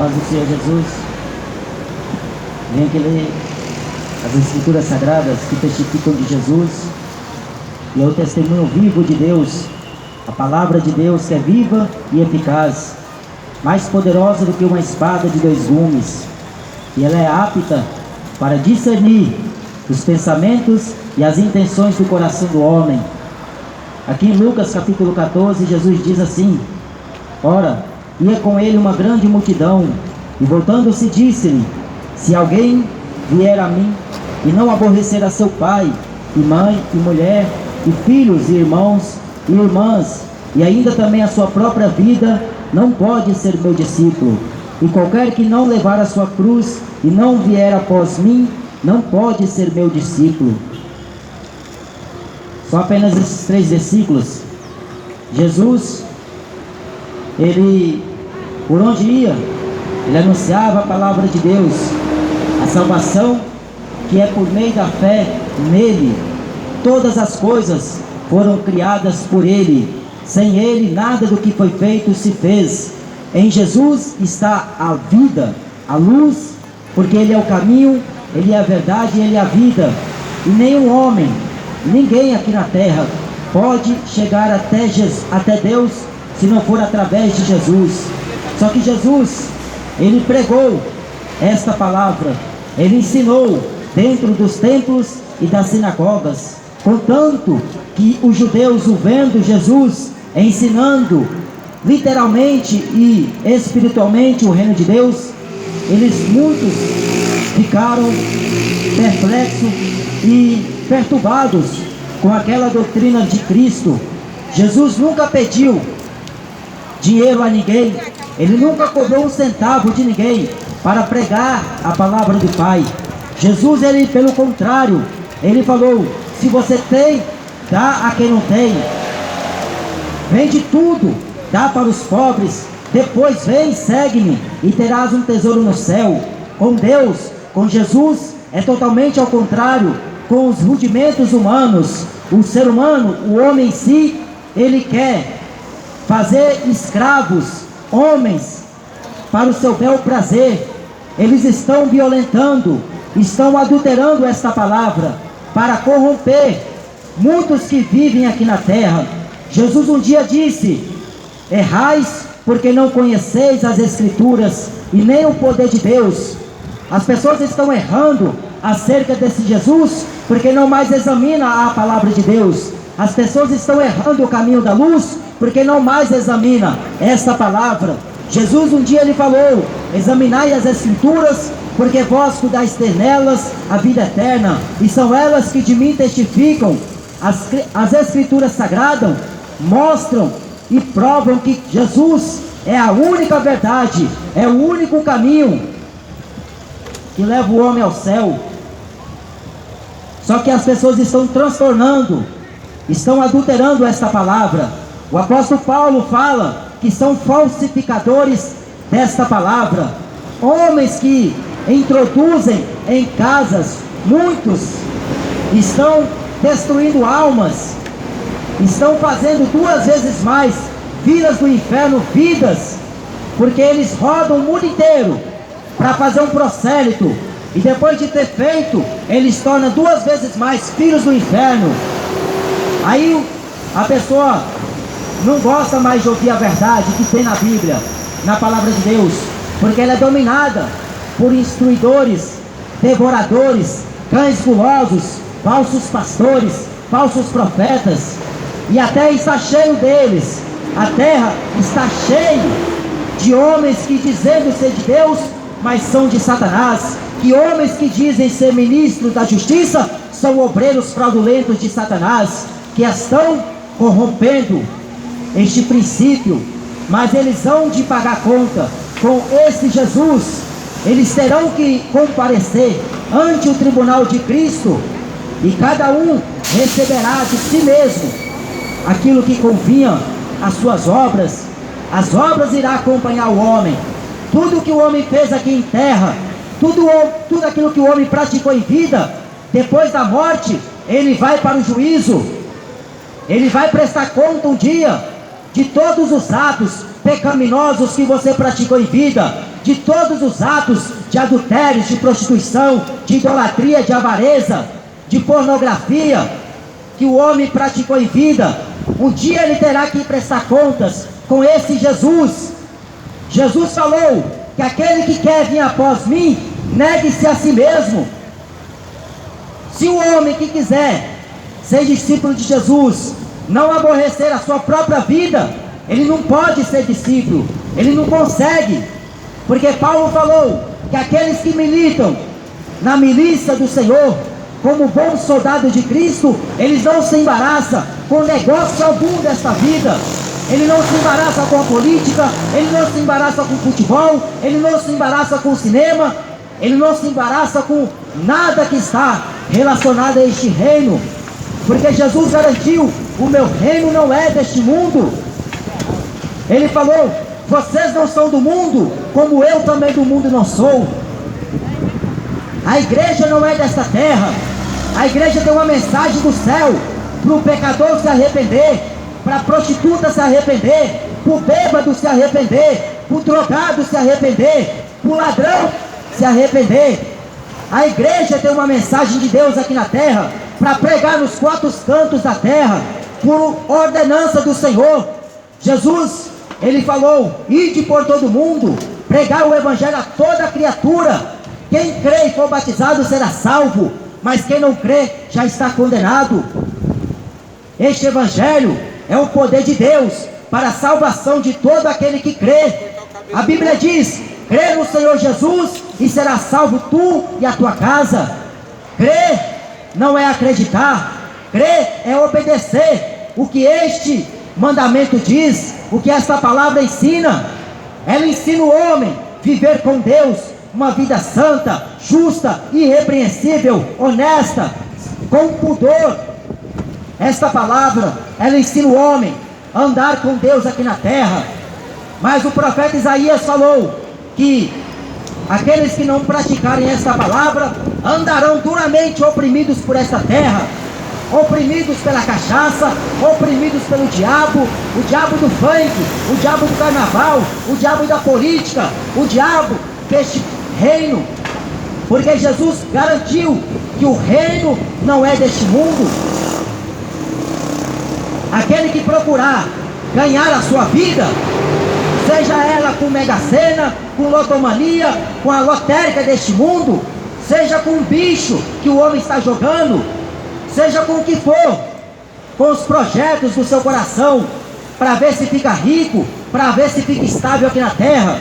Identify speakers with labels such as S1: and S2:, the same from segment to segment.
S1: Paz do Senhor Jesus. Venho aqui ler as Escrituras Sagradas que testificam de Jesus, e é o testemunho vivo de Deus, a palavra de Deus que é viva e eficaz, mais poderosa do que uma espada de dois gumes, e ela é apta para discernir os pensamentos e as intenções do coração do homem. Aqui em Lucas capítulo 14, Jesus diz assim: ora, ia com ele uma grande multidão, e voltando-se disse-lhe: se alguém vier a mim e não aborrecer a seu pai, e mãe, e mulher, e filhos, e irmãos, e irmãs, e ainda também a sua própria vida, não pode ser meu discípulo. E qualquer que não levar a sua cruz e não vier após mim, não pode ser meu discípulo. Só apenas esses 3 versículos. Jesus, ele, por onde ia, ele anunciava a palavra de Deus, a salvação que é por meio da fé nele. Todas as coisas foram criadas por ele. Sem ele, nada do que foi feito se fez. Em Jesus está a vida, a luz, porque ele é o caminho, ele é a verdade e ele é a vida. E nenhum homem, ninguém aqui na terra pode chegar até Deus se não for através de Jesus. Só que Jesus, ele pregou esta palavra, ele ensinou dentro dos templos e das sinagogas, contanto que os judeus, o vendo Jesus ensinando literalmente e espiritualmente o reino de Deus, eles muitos ficaram perplexos e perturbados com aquela doutrina de Cristo. Jesus nunca pediu dinheiro a ninguém, ele nunca cobrou um centavo de ninguém para pregar a palavra do Pai. Jesus, ele, pelo contrário, ele falou: se você tem, dá a quem não tem, vende tudo, dá para os pobres, depois vem, segue-me e terás um tesouro no céu. Com Deus, com Jesus, é totalmente ao contrário. Com os rudimentos humanos, o ser humano, o homem em si, ele quer fazer escravos, homens, para o seu bel prazer. Eles estão violentando, estão adulterando esta palavra para corromper muitos que vivem aqui na terra. Jesus um dia disse: errais porque não conheceis as Escrituras e nem o poder de Deus. As pessoas estão errando acerca desse Jesus porque não mais examina a palavra de Deus. As pessoas estão errando o caminho da luz porque não mais examina esta palavra. Jesus um dia ele falou: examinai as Escrituras, porque vós cuidais ter nelas a vida eterna, e são elas que de mim testificam. As Escrituras sagradas mostram e provam que Jesus é a única verdade, é o único caminho que leva o homem ao céu. Só que as pessoas estão transtornando, estão adulterando esta palavra. O apóstolo Paulo fala que são falsificadores desta palavra, homens que introduzem em casas, muitos estão destruindo almas, estão fazendo 2 vezes mais vidas do inferno, vidas, porque eles rodam o mundo inteiro para fazer um prosélito, e depois de ter feito, eles tornam 2 vezes mais filhos do inferno. Aí a pessoa não gosta mais de ouvir a verdade que tem na Bíblia, na palavra de Deus, porque ela é dominada por instruidores, devoradores, cães gulosos, falsos pastores, falsos profetas, e até está cheio deles. A terra está cheia de homens que dizendo ser de Deus, mas são de Satanás, que homens que dizem ser ministros da justiça, são obreiros fraudulentos de Satanás, que estão corrompendo este princípio. Mas eles hão de pagar conta com esse Jesus. Eles terão que comparecer ante o tribunal de Cristo, e cada um receberá de si mesmo aquilo que convinha às suas obras. As obras irão acompanhar o homem. Tudo que o homem fez aqui em terra, tudo aquilo que o homem praticou em vida, depois da morte, ele vai para o juízo. Ele vai prestar conta um dia de todos os atos pecaminosos que você praticou em vida. de todos os atos de adultério, de prostituição, de idolatria, de avareza, de pornografia, que o homem praticou em vida. Um dia ele terá que prestar contas com esse Jesus. Jesus falou que aquele que quer vir após mim, negue-se a si mesmo. Se o homem que quiser ser discípulo de Jesus não aborrecer a sua própria vida, ele não pode ser discípulo, ele não consegue, porque Paulo falou que aqueles que militam na milícia do Senhor, como bons soldados de Cristo, eles não se embaraçam com negócio algum desta vida. Ele não se embaraça com a política, ele não se embaraça com o futebol, ele não se embaraça com o cinema, ele não se embaraça com nada que está relacionado a este reino, porque Jesus garantiu: o meu reino não é deste mundo. Ele falou: vocês não são do mundo, como eu também do mundo não sou. A igreja não é desta terra. A igreja tem uma mensagem do céu para o pecador se arrepender, para a prostituta se arrepender, para o bêbado se arrepender, para o drogado se arrepender, para o ladrão se arrepender. A igreja tem uma mensagem de Deus aqui na terra para pregar nos quatro cantos da terra, por ordenança do Senhor. Jesus, ele falou: ide por todo mundo, pregar o evangelho a toda criatura. Quem crê e for batizado será salvo, mas quem não crê já está condenado. Este evangelho é o poder de Deus para a salvação de todo aquele que crê. A Bíblia diz: crê no Senhor Jesus e será salvo tu e a tua casa. Crer não é acreditar, crer é obedecer o que este mandamento diz, o que esta palavra ensina. Ela ensina o homem a viver com Deus uma vida santa, justa, irrepreensível, honesta, com pudor. Esta palavra, ela ensina o homem a andar com Deus aqui na terra. Mas o profeta Isaías falou que aqueles que não praticarem esta palavra andarão duramente oprimidos por esta terra, oprimidos pela cachaça, oprimidos pelo diabo, o diabo do funk, o diabo do carnaval, o diabo da política, o diabo deste reino, porque Jesus garantiu que o reino não é deste mundo. Aquele que procurar ganhar a sua vida, seja ela com Mega Sena, com lotomania, com a lotérica deste mundo, seja com um bicho que o homem está jogando, seja com o que for, com os projetos do seu coração, para ver se fica rico, para ver se fica estável aqui na terra,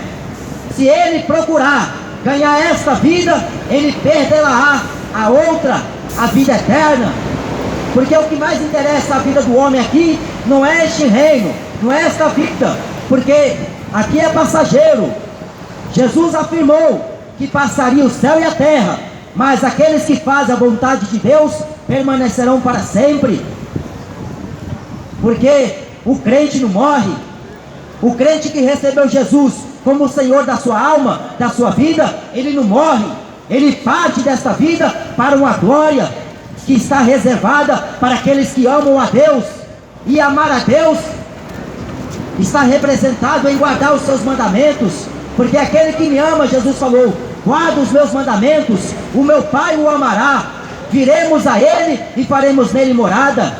S1: se ele procurar ganhar esta vida, ele perderá a outra, a vida eterna. Porque o que mais interessa a vida do homem aqui não é este reino, não é esta vida, porque aqui é passageiro. Jesus afirmou que passaria o céu e a terra, mas aqueles que fazem a vontade de Deus permanecerão para sempre. Porque o crente não morre. O crente que recebeu Jesus como o Senhor da sua alma, da sua vida, ele não morre. Ele parte desta vida para uma glória que está reservada para aqueles que amam a Deus. E amar a Deus está representado em guardar os seus mandamentos, porque aquele que me ama, Jesus falou: guarda os meus mandamentos, o meu Pai o amará, viremos a Ele e faremos nele morada.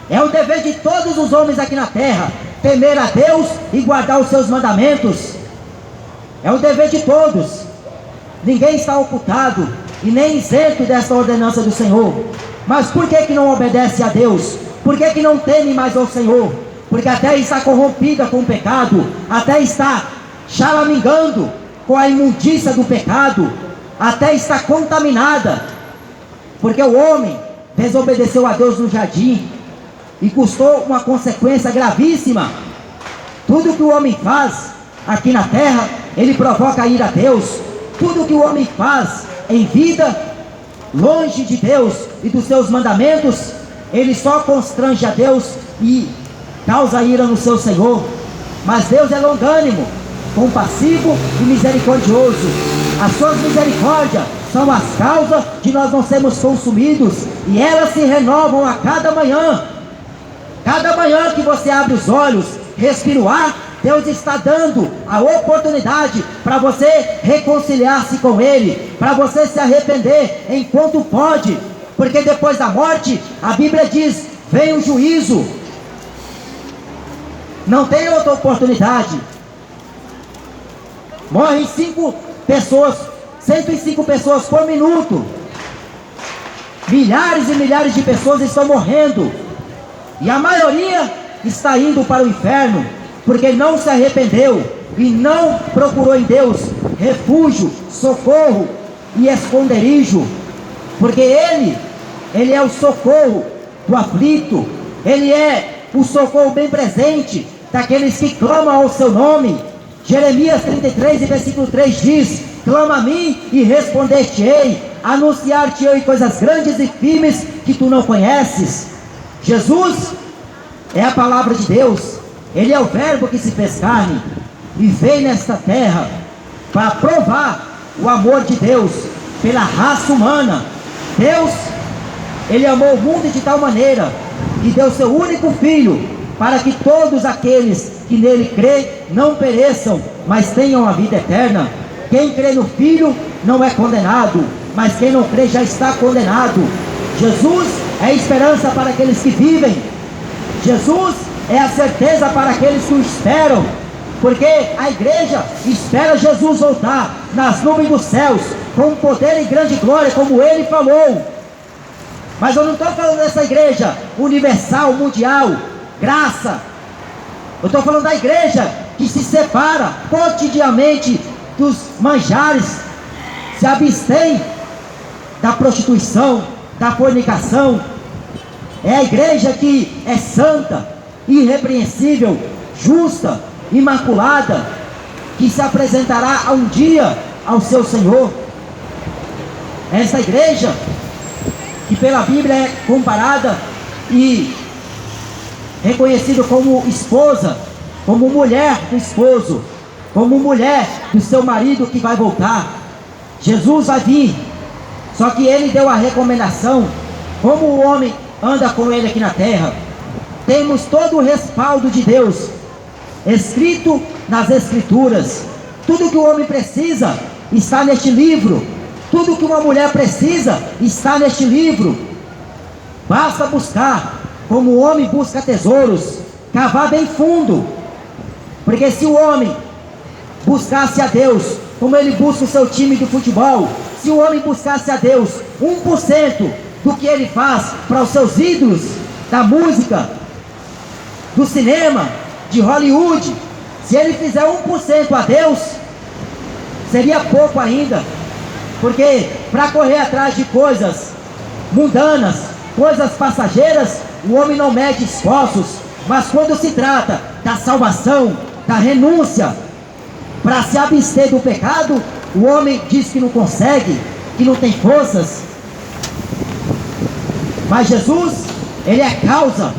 S1: É o dever de todos os homens aqui na terra, temer a Deus e guardar os seus mandamentos. É o dever de todos. Ninguém está ocultado e nem isento desta ordenança do Senhor. Mas por que não obedece a Deus? Por que não teme mais ao Senhor? Porque até está corrompida com o pecado, até está chalamingando com a imundícia do pecado, até está contaminada, porque o homem desobedeceu a Deus no jardim e custou uma consequência gravíssima. Tudo que o homem faz aqui na terra, ele provoca a ira a Deus. Tudo que o homem faz em vida, longe de Deus e dos seus mandamentos, ele só constrange a Deus e causa ira no seu Senhor. Mas Deus é longânimo, compassivo e misericordioso. As suas misericórdias são as causas de nós não sermos consumidos, e elas se renovam a cada manhã. Cada manhã que você abre os olhos, respira o ar, Deus está dando a oportunidade para você reconciliar-se com Ele, para você se arrepender enquanto pode, porque depois da morte, a Bíblia diz, vem o juízo. Não tem outra oportunidade. Morrem 5 pessoas, 105 pessoas por minuto. Milhares e milhares de pessoas estão morrendo. E a maioria está indo para o inferno, porque não se arrependeu e não procurou em Deus refúgio, socorro e esconderijo. Porque Ele é o socorro do aflito. Ele é o socorro bem presente daqueles que clamam ao seu nome. Jeremias 33 e versículo 3 diz, clama a mim e responder-te-ei, anunciar-te-ei coisas grandes e firmes que tu não conheces. Jesus é a palavra de Deus. Ele é o verbo que se fez carne e veio nesta terra para provar o amor de Deus pela raça humana. Deus, Ele amou o mundo de tal maneira que deu seu único filho, para que todos aqueles que nele crê não pereçam, mas tenham a vida eterna. Quem crê no Filho não é condenado, mas quem não crê já está condenado. Jesus é a esperança para aqueles que vivem. Jesus é a certeza para aqueles que o esperam, porque a igreja espera Jesus voltar nas nuvens dos céus, com poder e grande glória, como Ele falou. Mas eu não estou falando dessa igreja universal, mundial, graça. Eu estou falando da igreja que se separa cotidianamente dos manjares, se abstém da prostituição, da fornicação. É a igreja que é santa, irrepreensível, justa, imaculada, que se apresentará um dia ao seu Senhor. Essa igreja que pela Bíblia é comparada e reconhecida como esposa, como mulher do esposo, como mulher do seu marido que vai voltar. Jesus vai vir, só que Ele deu a recomendação, como o homem anda com Ele aqui na terra. Temos todo o respaldo de Deus, escrito nas Escrituras. Tudo que o homem precisa está neste livro. Tudo que uma mulher precisa está neste livro. Basta buscar, como o homem busca tesouros, cavar bem fundo. Porque se o homem buscasse a Deus, como ele busca o seu time de futebol, se o homem buscasse a Deus 1% do que ele faz para os seus ídolos, da música, do cinema, de Hollywood, se ele fizer 1% a Deus, seria pouco ainda. Porque para correr atrás de coisas mundanas, coisas passageiras, o homem não mede esforços. Mas quando se trata da salvação, da renúncia, para se abster do pecado, o homem diz que não consegue, que não tem forças. Mas Jesus, Ele é a causa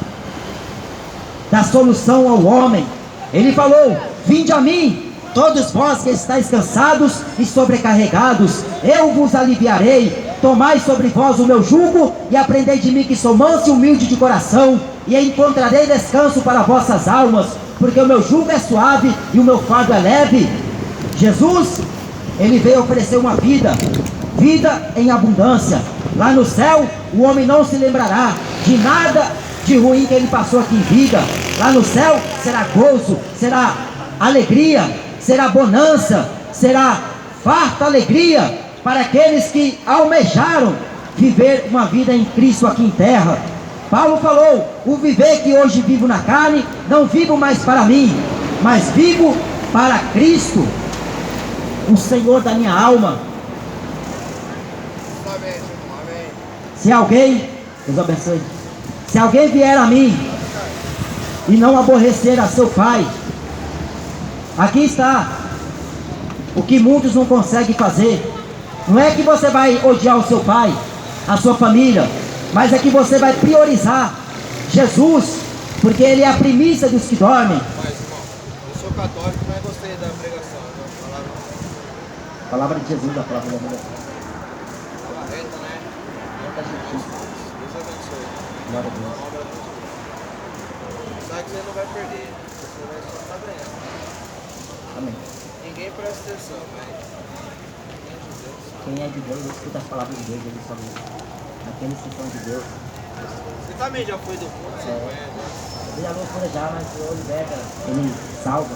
S1: da solução ao homem. Ele falou, vinde a mim, todos vós que estáis cansados e sobrecarregados, eu vos aliviarei. Tomai sobre vós o meu jugo e aprendei de mim, que sou manso e humilde de coração, e encontrarei descanso para vossas almas, porque o meu jugo é suave e o meu fardo é leve. Jesus, Ele veio oferecer uma vida em abundância. Lá no céu, o homem não se lembrará de nada de ruim que ele passou aqui em vida. Lá no céu será gozo, será alegria, será bonança, será farta alegria para aqueles que almejaram viver uma vida em Cristo aqui em terra. Paulo falou, o viver que hoje vivo na carne, não vivo mais para mim, mas vivo para Cristo, o Senhor da minha alma. Se alguém, Deus abençoe, se alguém vier a mim e não aborrecer a seu pai, aqui está o que muitos não conseguem fazer. Não é que você vai odiar o seu pai, a sua família, mas é que você vai priorizar Jesus, porque Ele é a primícia dos que dormem.
S2: Mas, irmão, eu sou católico, mas gostei da pregação, né?
S1: Palavra de Jesus, a palavra da mulher.
S2: Correta, né? Deus abençoe.
S1: Glória a Deus.
S2: Sabe que você não vai perder. Você vai só tá vendo.
S1: Amém.
S2: Ninguém presta atenção, mas
S1: Quem é de Deus, escuta as palavras de Deus, ele só aqueles que são de Deus.
S2: você também já foi do mundo, você conhece.
S1: Ele é loucura já, mas o Senhor liberta, ele salva.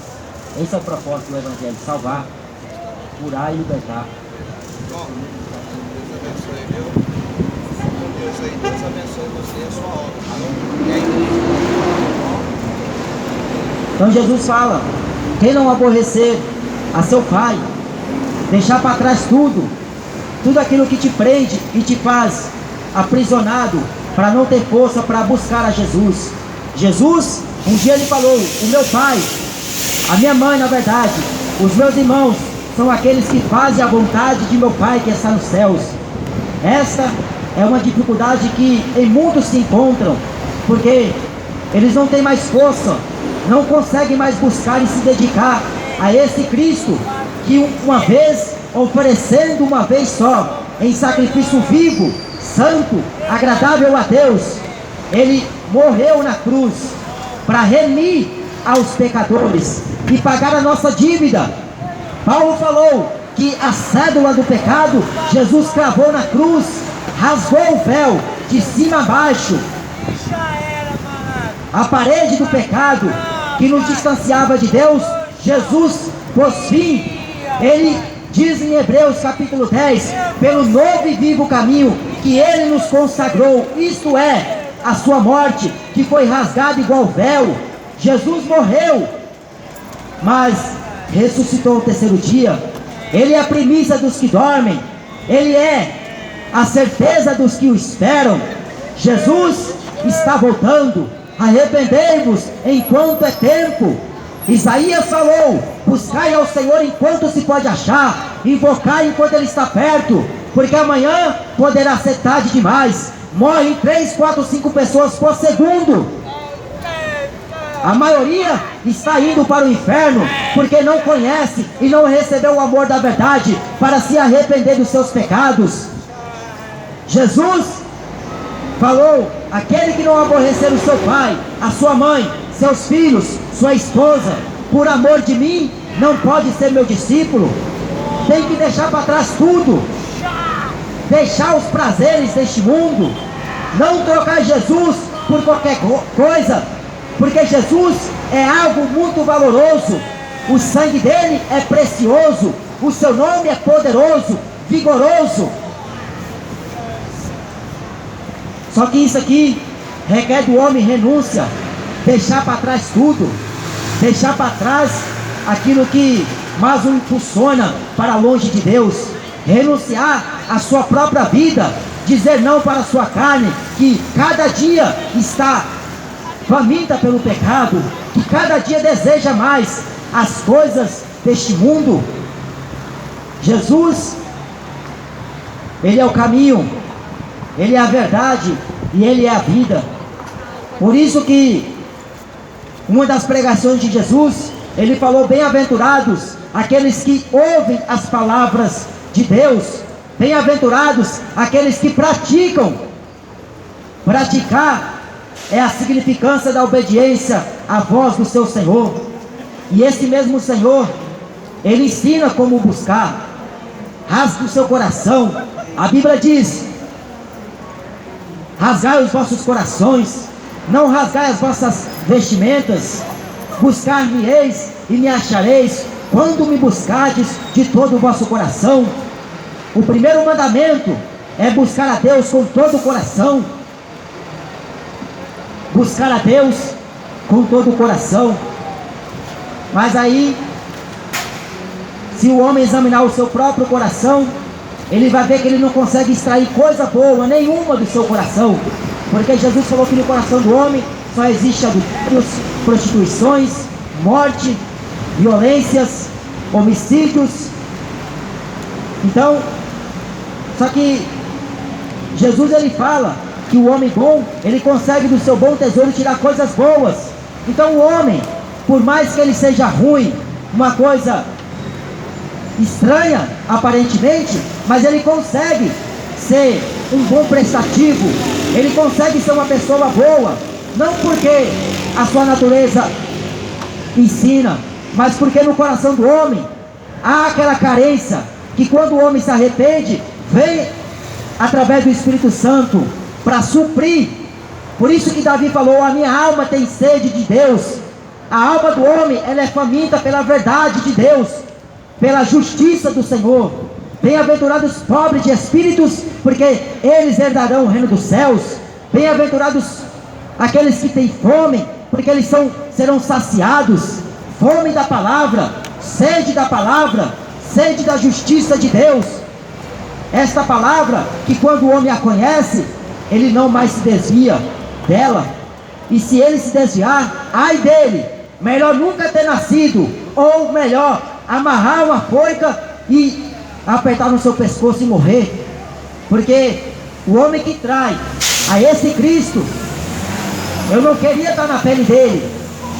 S1: Esse é o propósito do Evangelho, salvar, curar e libertar.
S2: Bom, Deus abençoe, viu? Fica com Deus aí, Deus abençoe você e a sua obra. E a igreja.
S1: Então Jesus fala, quem não aborrecer a seu pai, deixar para trás tudo aquilo que te prende e te faz aprisionado, para não ter força para buscar a Jesus. Jesus, um dia ele falou, o meu pai, a minha mãe na verdade, os meus irmãos, são aqueles que fazem a vontade de meu pai que está nos céus. Esta é uma dificuldade que em muitos se encontram, porque eles não têm mais força, não conseguem mais buscar e se dedicar a esse Cristo, que uma vez, oferecendo uma vez só, em sacrifício vivo, santo, agradável a Deus, ele morreu na cruz, para remir aos pecadores, e pagar a nossa dívida. Paulo falou que a cédula do pecado, Jesus cravou na cruz, rasgou o véu, de cima a baixo, a parede do pecado, que nos distanciava de Deus, Jesus pôs fim. Ele diz em Hebreus capítulo 10, pelo novo e vivo caminho que ele nos consagrou, isto é, a sua morte, que foi rasgada igual véu. Jesus morreu, mas ressuscitou ao terceiro dia. Ele é a primícia dos que dormem, ele é a certeza dos que o esperam. Jesus está voltando, arrependei-vos enquanto é tempo. Isaías falou, buscai ao Senhor enquanto se pode achar, invocai enquanto ele está perto, porque amanhã poderá ser tarde demais. Morrem 3, 4, 5 pessoas por segundo. A maioria está indo para o inferno, porque não conhece e não recebeu o amor da verdade, para se arrepender dos seus pecados. Jesus falou, aquele que não aborrecer o seu pai, a sua mãe, seus filhos, sua esposa, por amor de mim, não pode ser meu discípulo. Tem que deixar para trás tudo, deixar os prazeres deste mundo, não trocar Jesus por qualquer coisa, porque Jesus é algo muito valoroso, o sangue dele é precioso, o seu nome é poderoso, vigoroso. Só que isso aqui requer do homem renúncia, deixar para trás tudo, deixar para trás aquilo que mais o impulsiona para longe de Deus, renunciar à sua própria vida, dizer não para a sua carne, que cada dia está faminta pelo pecado, que cada dia deseja mais as coisas deste mundo. Jesus, ele é o caminho, ele é a verdade e ele é a vida. Por isso que uma das pregações de Jesus, ele falou, bem-aventurados aqueles que ouvem as palavras de Deus, bem-aventurados aqueles que praticam. Praticar é a significância da obediência à voz do seu Senhor, e esse mesmo Senhor, ele ensina como buscar. Rasgue o seu coração, a Bíblia diz, rasgai os vossos corações, não rasgai as vossas vestimentas, buscar-me-eis e me achareis, quando me buscardes de todo o vosso coração. O primeiro mandamento é buscar a Deus com todo o coração, buscar a Deus com todo o coração. Mas aí, se o homem examinar o seu próprio coração, ele vai ver que ele não consegue extrair coisa boa nenhuma do seu coração, porque Jesus falou que no coração do homem só existe adultérios, prostituições, morte, violências, homicídios. Então, só que Jesus ele fala que o homem bom, ele consegue do seu bom tesouro tirar coisas boas. Então o homem, por mais que ele seja ruim, uma coisa estranha aparentemente, mas ele consegue ser um bom prestativo, ele consegue ser uma pessoa boa, não porque a sua natureza ensina, mas porque no coração do homem há aquela carência, que quando o homem se arrepende, vem através do Espírito Santo para suprir. Por isso que Davi falou: a minha alma tem sede de Deus. A alma do homem, ela é faminta pela verdade de Deus, pela justiça do Senhor. Bem-aventurados os pobres de espíritos, porque eles herdarão o reino dos céus. Bem-aventurados aqueles que têm fome, porque eles serão saciados. Fome da palavra, sede da justiça de Deus. Esta palavra, que quando o homem a conhece, ele não mais se desvia dela. E se ele se desviar, ai dele, melhor nunca ter nascido, ou melhor, amarrar uma foica e apertar no seu pescoço e morrer. Porque o homem que trai a esse Cristo, eu não queria estar na pele dele.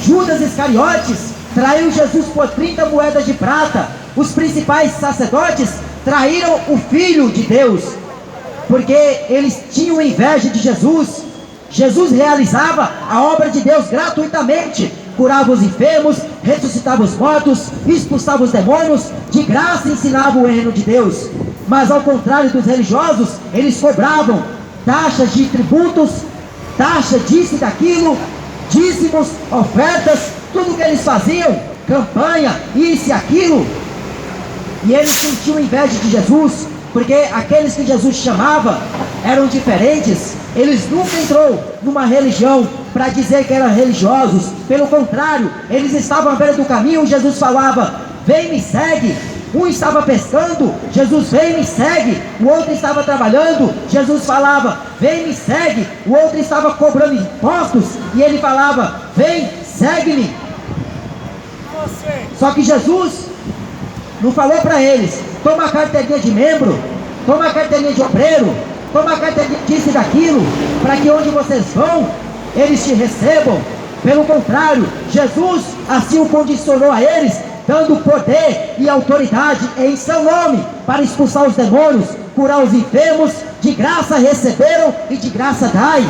S1: Judas Iscariotes traiu Jesus por 30 moedas de prata. Os principais sacerdotes traíram o Filho de Deus, porque eles tinham inveja de Jesus. Jesus realizava a obra de Deus gratuitamente, curava os enfermos, ressuscitava os mortos, expulsava os demônios, de graça ensinava o reino de Deus. Mas ao contrário dos religiosos, eles cobravam taxas de tributos, taxa disso e daquilo, dízimos, ofertas, tudo que eles faziam, campanha, isso e aquilo. E eles sentiam inveja de Jesus, porque aqueles que Jesus chamava eram diferentes. Eles nunca entrou numa religião para dizer que eram religiosos. Pelo contrário, eles estavam à beira do caminho. Jesus falava: vem, me segue. Um estava pescando, Jesus: vem, me segue. O outro estava trabalhando, Jesus falava: vem, me segue. O outro estava cobrando impostos e ele falava: vem, segue-me. Só que Jesus não falou para eles: toma a carteirinha de membro, toma a carteirinha de obreiro, toma a carteirinha disso e daquilo, para que onde vocês vão, eles te recebam. Pelo contrário, Jesus assim o condicionou a eles, dando poder e autoridade em seu nome, para expulsar os demônios, curar os enfermos. De graça receberam e de graça dai.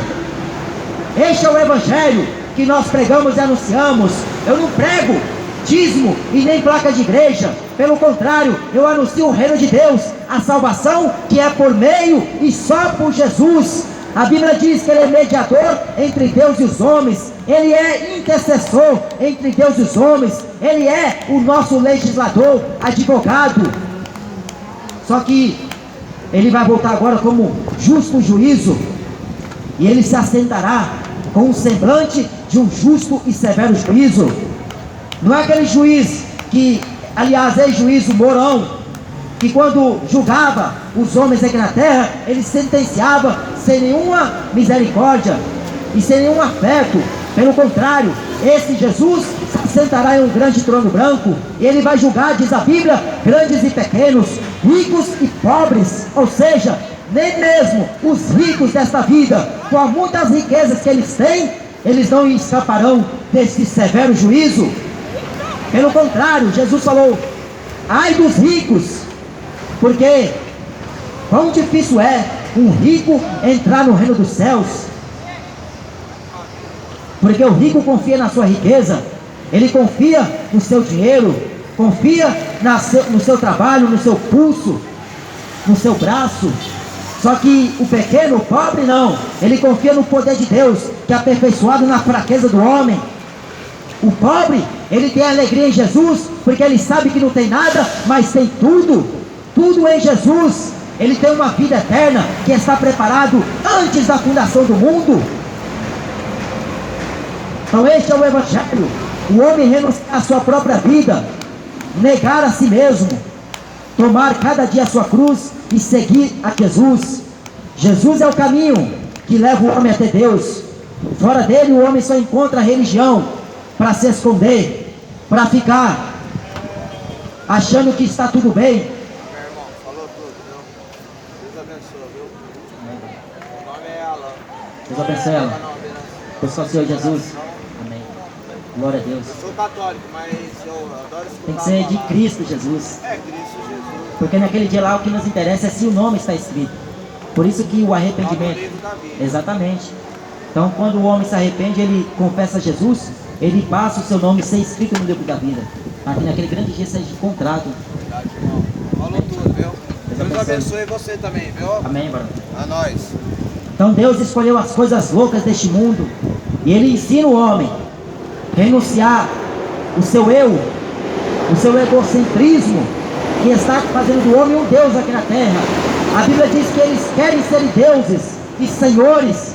S1: Este é o evangelho que nós pregamos e anunciamos. Eu não prego dízimo e nem placa de igreja. Pelo contrário, eu anuncio o reino de Deus, a salvação que é por meio e só por Jesus. A Bíblia diz que Ele é mediador entre Deus e os homens. Ele é intercessor entre Deus e os homens. Ele é o nosso legislador, advogado. Só que Ele vai voltar agora como justo juízo, e Ele se assentará com o semblante de um justo e severo juízo. Não é aquele juiz que, aliás, é juízo morão, que quando julgava os homens aqui na terra, ele sentenciava sem nenhuma misericórdia e sem nenhum afeto. Pelo contrário, esse Jesus se sentará em um grande trono branco, e ele vai julgar, diz a Bíblia, grandes e pequenos, ricos e pobres. Ou seja, nem mesmo os ricos desta vida, com as muitas riquezas que eles têm, eles não escaparão desse severo juízo. Pelo contrário, Jesus falou: ai dos ricos, porque quão difícil é um rico entrar no reino dos céus. Porque o rico confia na sua riqueza, ele confia no seu dinheiro, confia no seu trabalho, no seu pulso, no seu braço. Só que o pequeno, o pobre, não. Ele confia no poder de Deus, que é aperfeiçoado na fraqueza do homem. O pobre, ele tem alegria em Jesus, porque ele sabe que não tem nada, mas tem tudo, tudo em Jesus. Ele tem uma vida eterna, que está preparado antes da fundação do mundo. Então este é o evangelho: o homem renunciar à sua própria vida, negar a si mesmo, tomar cada dia a sua cruz e seguir a Jesus. Jesus é o caminho que leva o homem até Deus. Fora dele o homem só encontra religião para se esconder, para ficar achando que está tudo bem.
S2: Meu irmão, falou tudo, viu? Deus abençoe, viu? Meu nome é Alan.
S1: Deus abençoe ela. Eu sou o Senhor Jesus. Amém. Glória a Deus.
S2: Eu sou católico, mas eu adoro escutar.
S1: Tem que ser de Cristo Jesus.
S2: É Cristo Jesus.
S1: Porque naquele dia lá o que nos interessa é se o nome está escrito. Por isso que o arrependimento.
S2: No livro da vida.
S1: Exatamente. Então quando o homem se arrepende, ele confessa Jesus, ele passa o seu nome ser escrito no livro da vida, para que naquele grande dia seja de contrato.
S2: Verdade, irmão. Falou tudo, viu? Deus abençoe você também, viu?
S1: Amém, barão.
S2: A nós.
S1: Então Deus escolheu as coisas loucas deste mundo, e Ele ensina o homem a renunciar o seu eu, o seu egocentrismo, que está fazendo do homem um Deus aqui na terra. A Bíblia diz que eles querem ser deuses e senhores.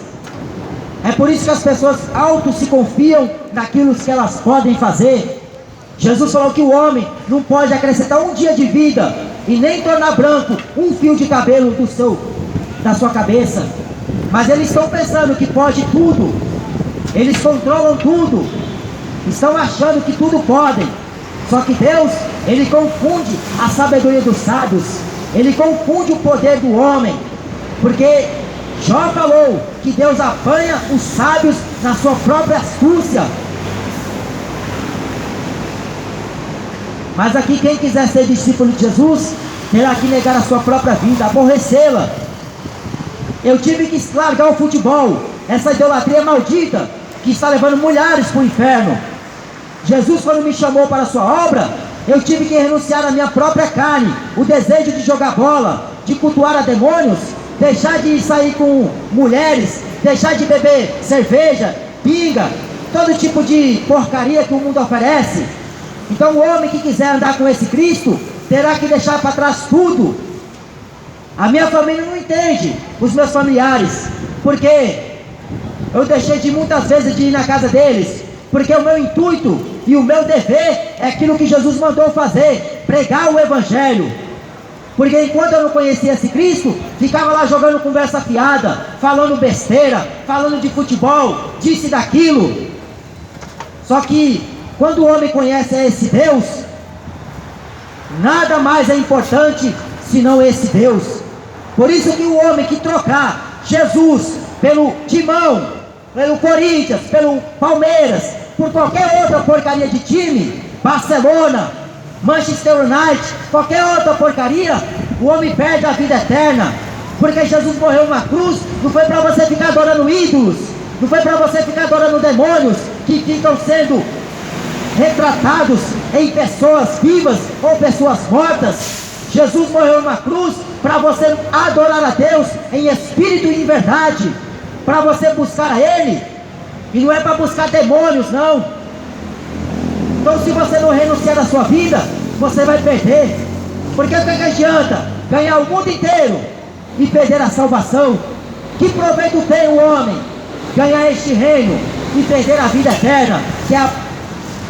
S1: É por isso que as pessoas auto se confiam naquilo que elas podem fazer. Jesus falou que o homem não pode acrescentar um dia de vida e nem tornar branco um fio de cabelo da sua cabeça. Mas eles estão pensando que pode tudo, eles controlam tudo, estão achando que tudo podem. Só que Deus, Ele confunde a sabedoria dos sábios, Ele confunde o poder do homem, porque Jó falou que Deus apanha os sábios na sua própria astúcia. Mas aqui quem quiser ser discípulo de Jesus, terá que negar a sua própria vida, aborrecê-la. Eu tive que largar o futebol, essa idolatria maldita, que está levando milhares para o inferno. Jesus, quando me chamou para a sua obra, eu tive que renunciar à minha própria carne, o desejo de jogar bola, de cultuar a demônios, deixar de sair com mulheres, deixar de beber cerveja, pinga, todo tipo de porcaria que o mundo oferece. Então o homem que quiser andar com esse Cristo, terá que deixar para trás tudo. A minha família não entende, os meus familiares, porque eu deixei de muitas vezes de ir na casa deles, porque o meu intuito e o meu dever é aquilo que Jesus mandou fazer, pregar o Evangelho. Porque enquanto eu não conhecia esse Cristo, ficava lá jogando conversa fiada, falando besteira, falando de futebol, disso e daquilo. Só que quando o homem conhece esse Deus, nada mais é importante senão esse Deus. Por isso que o homem que trocar Jesus pelo Timão, pelo Corinthians, pelo Palmeiras, por qualquer outra porcaria de time, Barcelona, Manchester United, qualquer outra porcaria, o homem perde a vida eterna. Porque Jesus morreu na cruz, não foi para você ficar adorando ídolos, não foi para você ficar adorando demônios que ficam sendo retratados em pessoas vivas ou pessoas mortas. Jesus morreu na cruz para você adorar a Deus em espírito e em verdade, para você buscar a Ele, e não é para buscar demônios, não. Então se você não renunciar à sua vida, você vai perder. Porque o que adianta ganhar o mundo inteiro e perder a salvação? Que proveito tem o homem ganhar este reino e perder a vida eterna, que é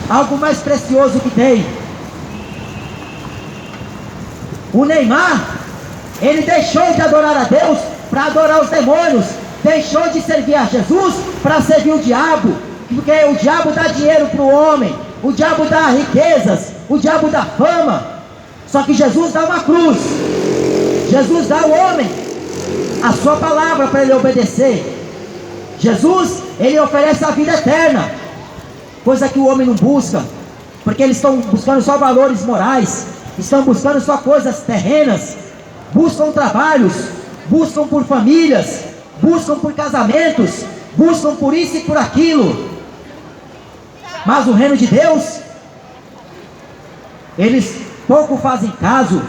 S1: algo mais precioso que tem? O Neymar, ele deixou de adorar a Deus para adorar os demônios, deixou de servir a Jesus para servir o diabo, porque o diabo dá dinheiro para o homem, o diabo dá riquezas, o diabo dá fama. Só que Jesus dá uma cruz, Jesus dá ao homem a sua palavra para ele obedecer. Jesus, ele oferece a vida eterna, coisa que o homem não busca, porque eles estão buscando só valores morais, estão buscando só coisas terrenas, buscam trabalhos, buscam por famílias, buscam por casamentos, buscam por isso e por aquilo. Mas o reino de Deus, eles pouco fazem caso,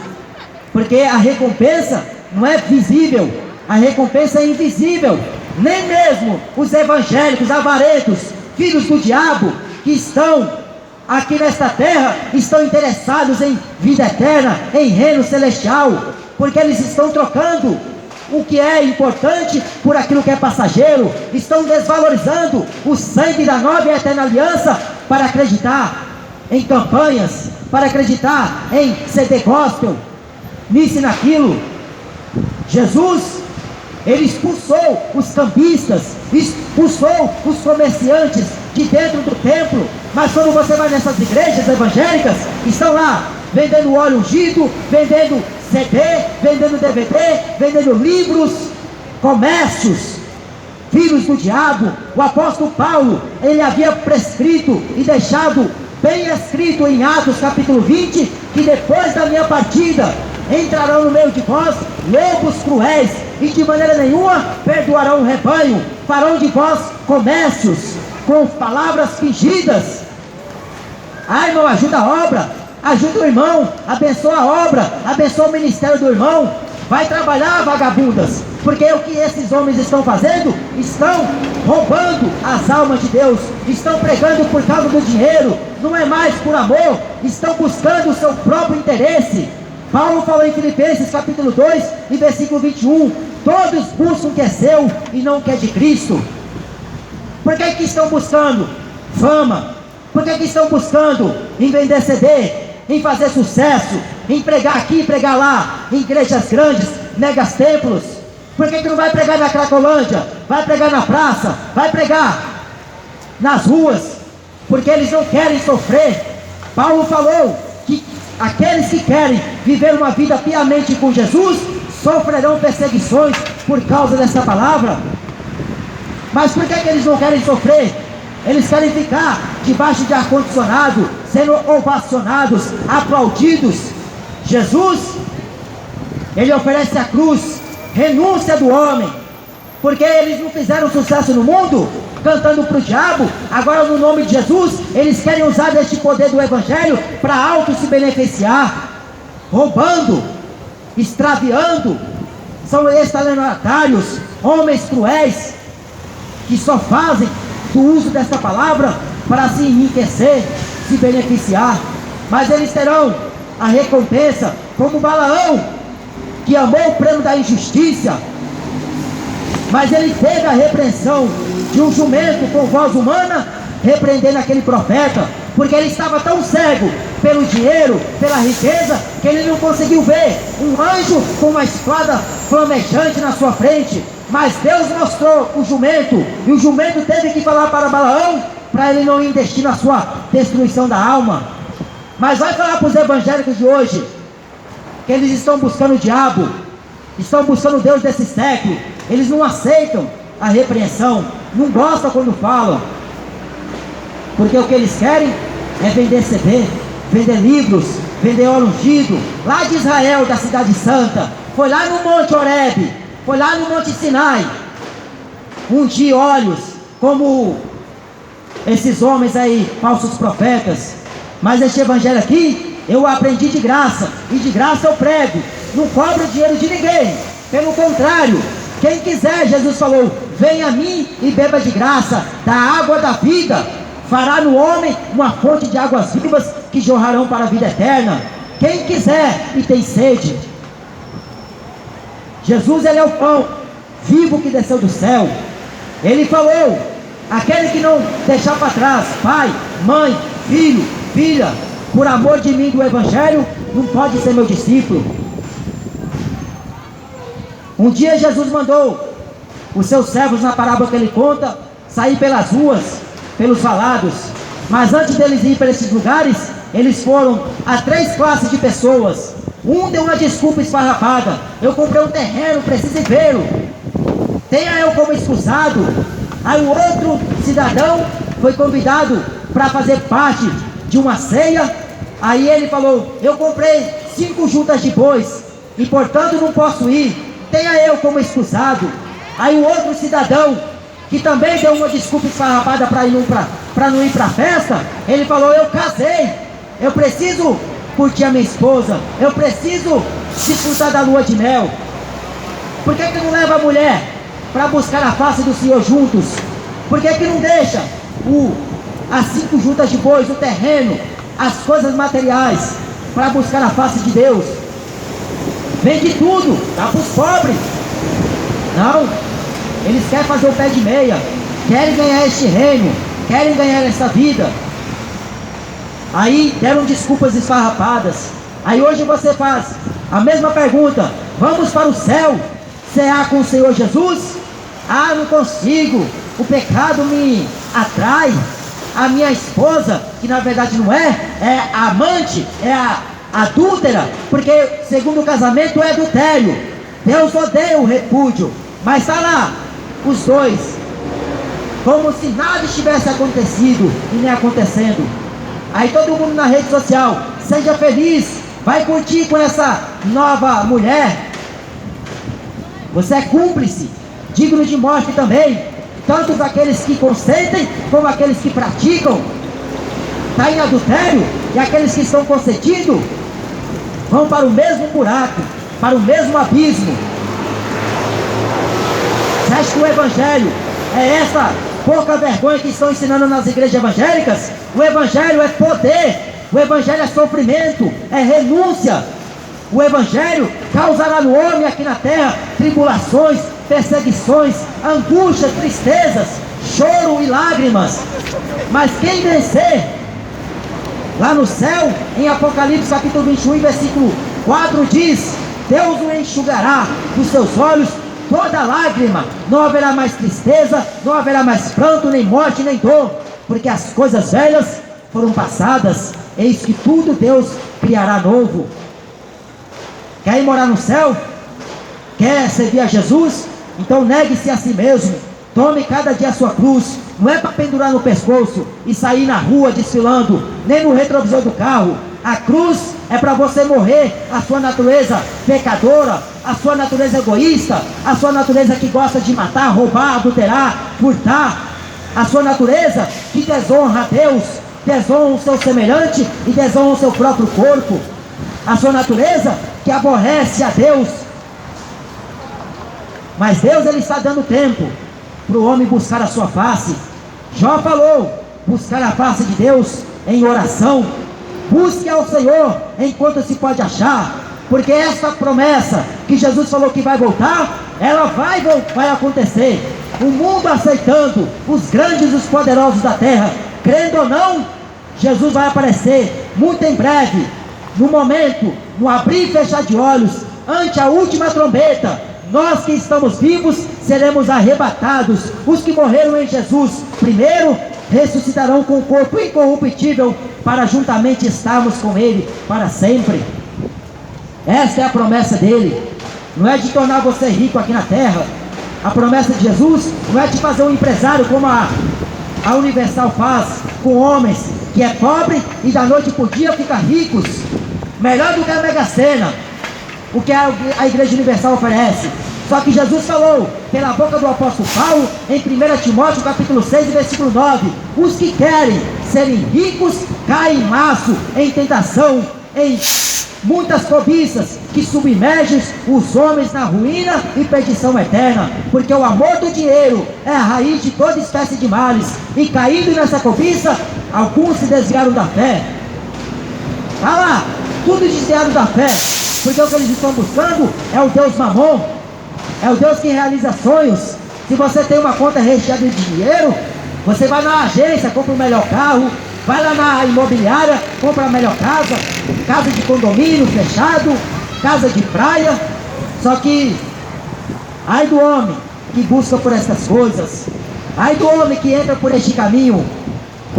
S1: porque a recompensa não é visível, a recompensa é invisível. Nem mesmo os evangélicos avarentos, filhos do diabo, que estão aqui nesta terra, estão interessados em vida eterna, em reino celestial, porque eles estão trocando o que é importante por aquilo que é passageiro, estão desvalorizando o sangue da nova e eterna aliança para acreditar em campanhas, para acreditar em CD gospel, nisso e naquilo. Jesus, ele expulsou os cambistas, expulsou os comerciantes de dentro do templo. Mas quando você vai nessas igrejas evangélicas, estão lá vendendo óleo ungido, vendendo CD, vendendo DVD, vendendo livros, comércios, filhos do diabo. O apóstolo Paulo, ele havia prescrito e deixado bem escrito em Atos capítulo 20, que depois da minha partida entrarão no meio de vós lobos cruéis, e de maneira nenhuma perdoarão o rebanho, farão de vós comércios, com palavras fingidas. Ah, irmão, ajuda a obra, ajuda o irmão, abençoa a obra, abençoa o ministério do irmão. Vai trabalhar, vagabundas, porque o que esses homens estão fazendo? Estão roubando as almas de Deus, estão pregando por causa do dinheiro, não é mais por amor, estão buscando o seu próprio interesse. Paulo falou em Filipenses capítulo 2 e versículo 21, todos buscam o que é seu e não o que é de Cristo. Por que estão buscando fama? Por que estão buscando em vender CD, em fazer sucesso, em pregar aqui, pregar lá, em igrejas grandes, megas templos? Por que não vai pregar na Cracolândia? Vai pregar na praça? Vai pregar nas ruas? Porque eles não querem sofrer. Paulo falou que aqueles que querem viver uma vida piamente com Jesus sofrerão perseguições por causa dessa palavra. Mas por que eles não querem sofrer? Eles querem ficar debaixo de ar-condicionado, sendo ovacionados, aplaudidos. Jesus, Ele oferece a cruz, renúncia do homem, porque eles não fizeram sucesso no mundo, cantando para o diabo. Agora no nome de Jesus, eles querem usar deste poder do Evangelho para auto se beneficiar, roubando, extraviando. São estelionatários, homens cruéis, que só fazem do uso desta palavra para se enriquecer, se beneficiar. Mas eles terão a recompensa, como Balaão, que amou o prêmio da injustiça, mas ele teve a repreensão de um jumento com voz humana, repreendendo aquele profeta, porque ele estava tão cego pelo dinheiro, pela riqueza, que ele não conseguiu ver um anjo com uma espada flamejante na sua frente. Mas Deus mostrou o jumento, e o jumento teve que falar para Balaão, para ele não investir na sua destruição da alma. Mas vai falar para os evangélicos de hoje, que eles estão buscando o diabo, estão buscando o Deus desse século. Eles não aceitam a repreensão, não gostam quando falam, porque o que eles querem é vender CD, vender livros, vender óleo ungido, lá de Israel, da cidade santa. Foi lá no Monte Horebe, foi lá no Monte Sinai, ungir olhos, como esses homens aí, falsos profetas. Mas este evangelho aqui, eu aprendi de graça, e de graça eu prego, não cobro dinheiro de ninguém, pelo contrário, quem quiser, Jesus falou, venha a mim e beba de graça, da água da vida, fará no homem uma fonte de águas vivas, que jorrarão para a vida eterna. Quem quiser e tem sede, Jesus, Ele é o pão vivo que desceu do céu. Ele falou, aquele que não deixar para trás pai, mãe, filho, filha, por amor de mim, do Evangelho, não pode ser meu discípulo. Um dia Jesus mandou os seus servos, na parábola que ele conta, sair pelas ruas, pelos valados. Mas antes deles ir para esses lugares, eles foram a 3 classes de pessoas. Um deu uma desculpa esfarrapada, eu comprei um terreno, preciso vê-lo, tenha eu como escusado. Aí o outro cidadão foi convidado para fazer parte de uma ceia. Aí ele falou, eu comprei 5 juntas de bois, e portanto não posso ir, tenha eu como escusado. Aí o outro cidadão, que também deu uma desculpa esfarrapada para não ir para a festa, ele falou, eu casei, eu preciso curtir a minha esposa, eu preciso disfrutar da lua de mel. Por que não leva a mulher para buscar a face do Senhor juntos? Por que não deixa as 5 juntas de bois, o terreno, as coisas materiais, para buscar a face de Deus? Vende tudo, dá para os pobres. Não, eles querem fazer o pé de meia, querem ganhar este reino, querem ganhar essa vida. Aí deram desculpas esfarrapadas. Aí hoje você faz a mesma pergunta, vamos para o céu, cear com o Senhor Jesus? Ah, não consigo, o pecado me atrai. A minha esposa, que na verdade não é a amante, é a adúltera, porque segundo o casamento é adultério. Deus odeia o repúdio, mas está lá os dois, como se nada estivesse acontecido e nem acontecendo. Aí todo mundo na rede social, seja feliz, vai curtir com essa nova mulher. Você é cúmplice, digno de morte também. tanto aqueles que consentem, como aqueles que praticam, está em adultério, e aqueles que estão consentindo, vão para o mesmo buraco, para o mesmo abismo. Você acha que o Evangelho é essa pouca vergonha que estão ensinando nas igrejas evangélicas? O Evangelho é poder, o Evangelho é sofrimento, é renúncia. O Evangelho causará no homem aqui na terra tribulações, perseguições, angústia, tristezas, choro e lágrimas. Mas quem vencer, lá no céu, em Apocalipse capítulo 21, versículo 4 diz: Deus o enxugará dos seus olhos toda lágrima, não haverá mais tristeza, não haverá mais pranto, nem morte, nem dor, porque as coisas velhas foram passadas, eis que tudo Deus criará novo. Quer ir morar no céu? Quer servir a Jesus? Então negue-se a si mesmo, tome cada dia a sua cruz. Não é para pendurar no pescoço e sair na rua desfilando, nem no retrovisor do carro. A cruz é para você morrer a sua natureza pecadora, a sua natureza egoísta, a sua natureza que gosta de matar, roubar, adulterar, furtar, a sua natureza que desonra a Deus, desonra o seu semelhante e desonra o seu próprio corpo, a sua natureza que aborrece a Deus. Mas Deus, ele está dando tempo para o homem buscar a sua face. Jó falou: buscar a face de Deus em oração. Busque ao Senhor enquanto se pode achar, porque esta promessa que Jesus falou que vai voltar, ela vai acontecer. O mundo aceitando, os grandes e os poderosos da terra, crendo ou não, Jesus vai aparecer muito em breve, no momento, no abrir e fechar de olhos, ante a última trombeta. Nós que estamos vivos seremos arrebatados. Os que morreram em Jesus primeiro ressuscitarão com o corpo incorruptível, para juntamente estarmos com Ele para sempre. Esta é a promessa dele. Não é de tornar você rico aqui na terra. A promessa de Jesus não é de fazer um empresário como a Universal faz com homens, que é pobre e da noite por dia fica ricos, melhor do que a Mega Sena, o que a Igreja Universal oferece. Só que Jesus falou pela boca do apóstolo Paulo em 1 Timóteo capítulo 6 versículo 9: os que querem serem ricos caem em maço, em tentação, em muitas cobiças, que submergem os homens na ruína e perdição eterna, porque o amor do dinheiro é a raiz de toda espécie de males, e caindo nessa cobiça, alguns se desviaram da fé. Olha lá, tudo desviaram da fé, porque o que eles estão buscando é o Deus Mamon, é o Deus que realiza sonhos. Se você tem uma conta recheada de dinheiro, você vai na agência, compra o melhor carro, vai lá na imobiliária, compra a melhor casa, casa de condomínio fechado, casa de praia. Só que, ai do homem que busca por essas coisas, ai do homem que entra por este caminho,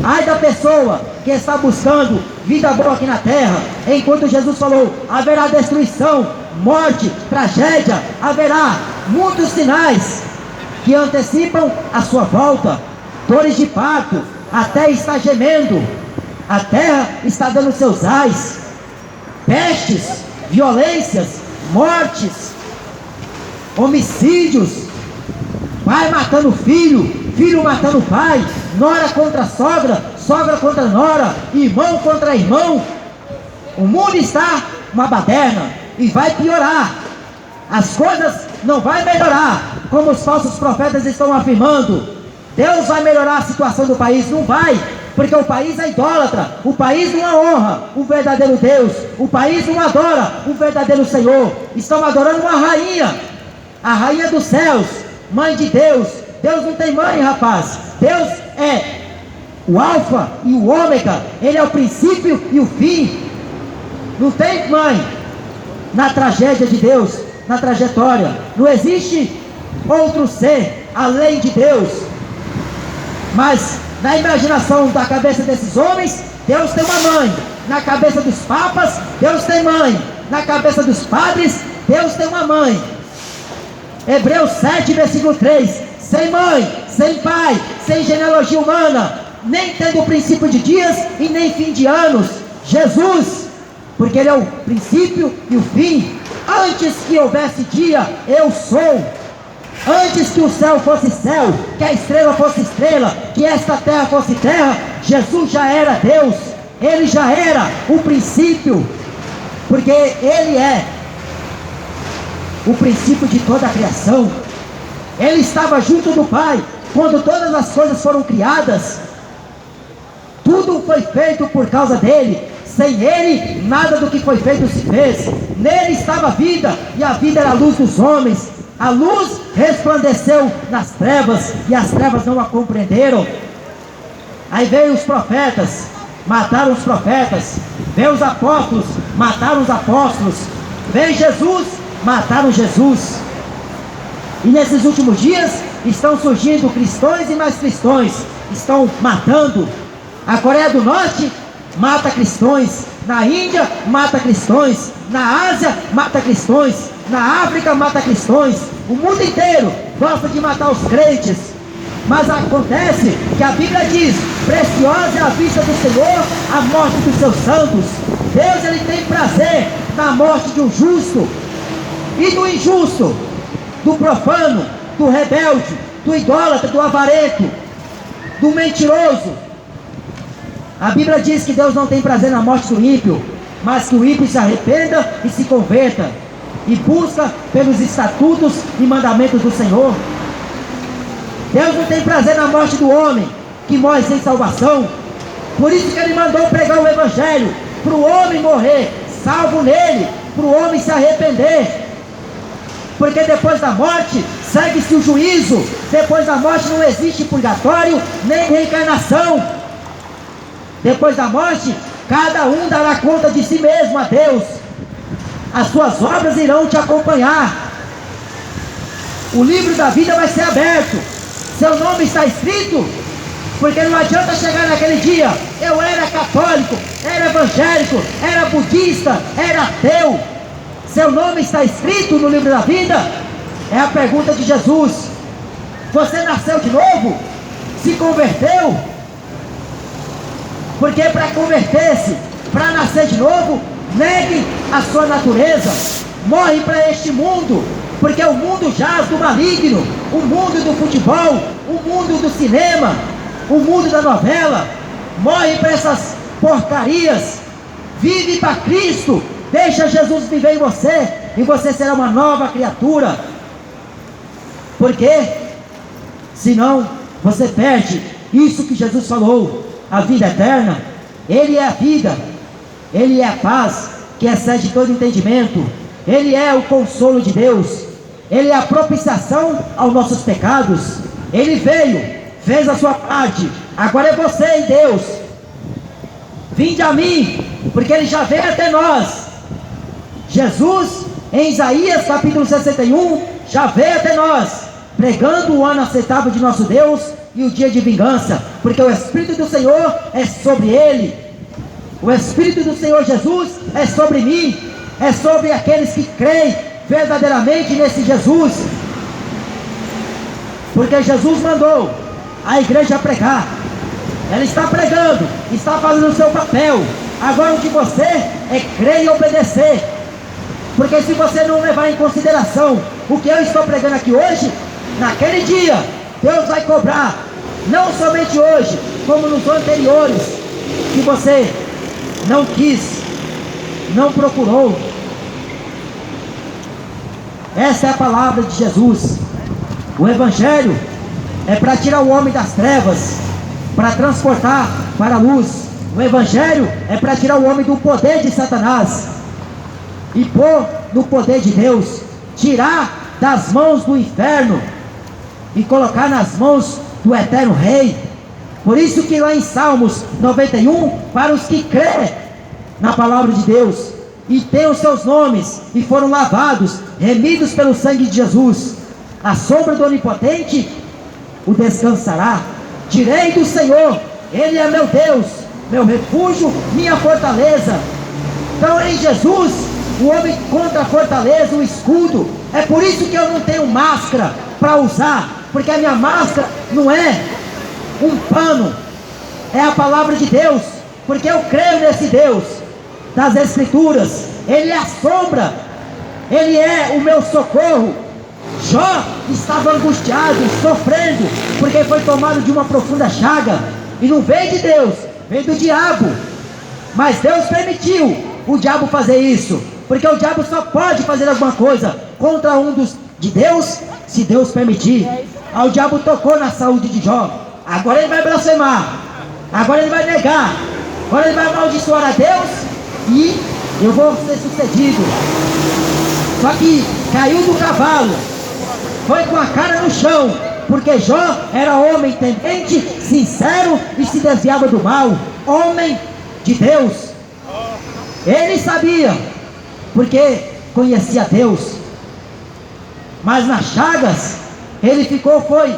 S1: ai da pessoa que está buscando vida boa aqui na terra, enquanto Jesus falou: haverá destruição, morte, tragédia, haverá muitos sinais que antecipam a sua volta, dores de parto, a terra está gemendo, a terra está dando seus ais, pestes, violências, mortes, homicídios, pai matando filho, filho matando pai, nora contra sogra, sogra contra nora, irmão contra irmão. O mundo está uma baderna e vai piorar. As coisas não vão melhorar, como os falsos profetas estão afirmando. Deus vai melhorar a situação do país? Não vai, porque o país é idólatra, o país não honra o verdadeiro Deus, o país não adora o verdadeiro Senhor. Estão adorando uma rainha, a rainha dos céus, mãe de Deus. Deus não tem mãe, rapaz. Deus é o alfa e o ômega, Ele é o princípio e o fim. Não tem mãe na tragédia de Deus, na trajetória. Não existe outro ser além de Deus. Mas na imaginação da cabeça desses homens, Deus tem uma mãe. Na cabeça dos papas, Deus tem mãe. Na cabeça dos padres, Deus tem uma mãe. Hebreus 7, versículo 3: sem mãe, sem pai, sem genealogia humana, nem tendo princípio de dias e nem fim de anos, Jesus, porque Ele é o princípio e o fim. Antes que houvesse dia, eu sou. Antes que o céu fosse céu, que a estrela fosse estrela, que esta terra fosse terra, Jesus já era Deus. Ele já era o princípio, porque Ele é o princípio de toda a criação. Ele estava junto do Pai quando todas as coisas foram criadas. Tudo foi feito por causa dele. Sem ele, nada do que foi feito se fez. Nele estava a vida, e a vida era a luz dos homens. A luz resplandeceu nas trevas, e as trevas não a compreenderam. Aí veio os profetas, mataram os profetas. Veio os apóstolos, mataram os apóstolos. Veio Jesus, mataram Jesus. E nesses últimos dias estão surgindo cristãos e mais cristãos. Estão matando. A Coreia do Norte mata cristãos. Na Índia mata cristãos. Na Ásia mata cristãos. Na África mata cristãos. O mundo inteiro gosta de matar os crentes. Mas acontece que a Bíblia diz: preciosa é a vista do Senhor a morte dos seus santos. Deus, ele tem prazer na morte de um justo e do injusto, do profano, do rebelde, do idólatra, do avarento, do mentiroso. A Bíblia diz que Deus não tem prazer na morte do ímpio, mas que o ímpio se arrependa e se converta, e busca pelos estatutos e mandamentos do Senhor. Deus não tem prazer na morte do homem, que morre sem salvação. Por isso que ele mandou pregar o Evangelho, para o homem morrer salvo nele, para o homem se arrepender. Porque depois da morte, segue-se o juízo. Depois da morte não existe purgatório, nem reencarnação. Depois da morte, cada um dará conta de si mesmo a Deus. As suas obras irão te acompanhar. O livro da vida vai ser aberto. Seu nome está escrito. Porque não adianta chegar naquele dia: eu era católico, era evangélico, era budista, era ateu. Seu nome está escrito no livro da vida? É a pergunta de Jesus. Você nasceu de novo? Se converteu? Porque para converter-se, para nascer de novo, negue a sua natureza. Morre para este mundo, porque o mundo jaz do maligno. O mundo do futebol, o mundo do cinema, o mundo da novela. Morre para essas porcarias. Vive para Cristo. Deixa Jesus viver em você, e você será uma nova criatura. Porque senão você perde isso que Jesus falou, a vida eterna. Ele é a vida, Ele é a paz que excede todo entendimento. Ele é o consolo de Deus. Ele é a propiciação aos nossos pecados. Ele veio, fez a sua parte. Agora é você e Deus. Vinde a mim, porque Ele já veio até nós. Jesus, em Isaías capítulo 61, já veio até nós, pregando o ano aceitável de nosso Deus e o dia de vingança, porque o Espírito do Senhor é sobre Ele. O Espírito do Senhor Jesus é sobre mim, é sobre aqueles que creem verdadeiramente nesse Jesus. Porque Jesus mandou a igreja pregar. Ela está pregando, está fazendo o seu papel. Agora o de você é crer e obedecer. Porque se você não levar em consideração o que eu estou pregando aqui hoje, naquele dia Deus vai cobrar, não somente hoje, como nos anteriores, que você não quis, não procurou. Essa é a palavra de Jesus. O Evangelho é para tirar o homem das trevas, para transportar para a luz. O Evangelho é para tirar o homem do poder de Satanás e pôr no poder de Deus, tirar das mãos do inferno e colocar nas mãos do eterno Rei. Por isso que lá em Salmos 91, para os que creem na palavra de Deus e têm os seus nomes e foram lavados, remidos pelo sangue de Jesus, a sombra do Onipotente o descansará. Direi do Senhor: Ele é meu Deus, meu refúgio, minha fortaleza. Então em Jesus o homem encontra a fortaleza, o escudo. É por isso que eu não tenho máscara para usar, porque a minha máscara não é um pano, é a palavra de Deus, porque eu creio nesse Deus das Escrituras. Ele é a sombra, Ele é o meu socorro, Jó estava angustiado, sofrendo, porque foi tomado de uma profunda chaga, e não veio de Deus, veio do diabo. Mas Deus permitiu o diabo fazer isso, porque o diabo só pode fazer alguma coisa contra um dos de Deus, se Deus permitir. Aí o diabo tocou na saúde de Jó. Agora ele vai blasfemar, agora ele vai negar, agora ele vai amaldiçoar a Deus, e eu vou ser sucedido. Só que caiu do cavalo, foi com a cara no chão, porque Jó era homem temente, sincero e se desviava do mal, homem de Deus. Ele sabia, porque conhecia Deus. Mas nas chagas, ele foi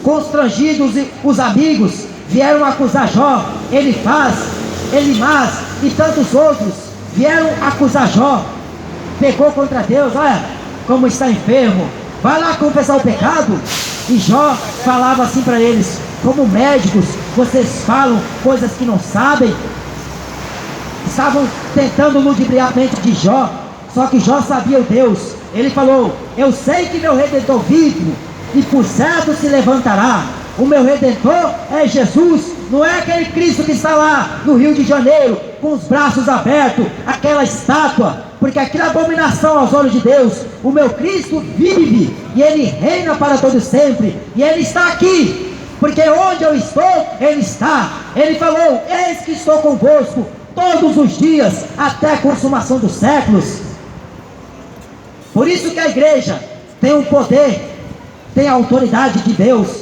S1: constrangido. Os amigos vieram acusar Jó, Elifaz, Elimás e tantos outros vieram acusar Jó. Pegou contra Deus, olha como está enfermo, vai lá confessar o pecado. E Jó falava assim para eles: como médicos, vocês falam coisas que não sabem. Estavam tentando ludibriar a mente de Jó, só que Jó sabia o Deus. Ele falou: eu sei que meu Redentor vive, e por certo se levantará. O meu Redentor é Jesus, não é aquele Cristo que está lá no Rio de Janeiro, com os braços abertos, aquela estátua, porque aquilo é abominação aos olhos de Deus. O meu Cristo vive, e Ele reina para todo sempre, e Ele está aqui, porque onde eu estou, Ele está. Ele falou: eis que estou convosco todos os dias, até a consumação dos séculos. Por isso que a igreja tem o poder, tem a autoridade de Deus.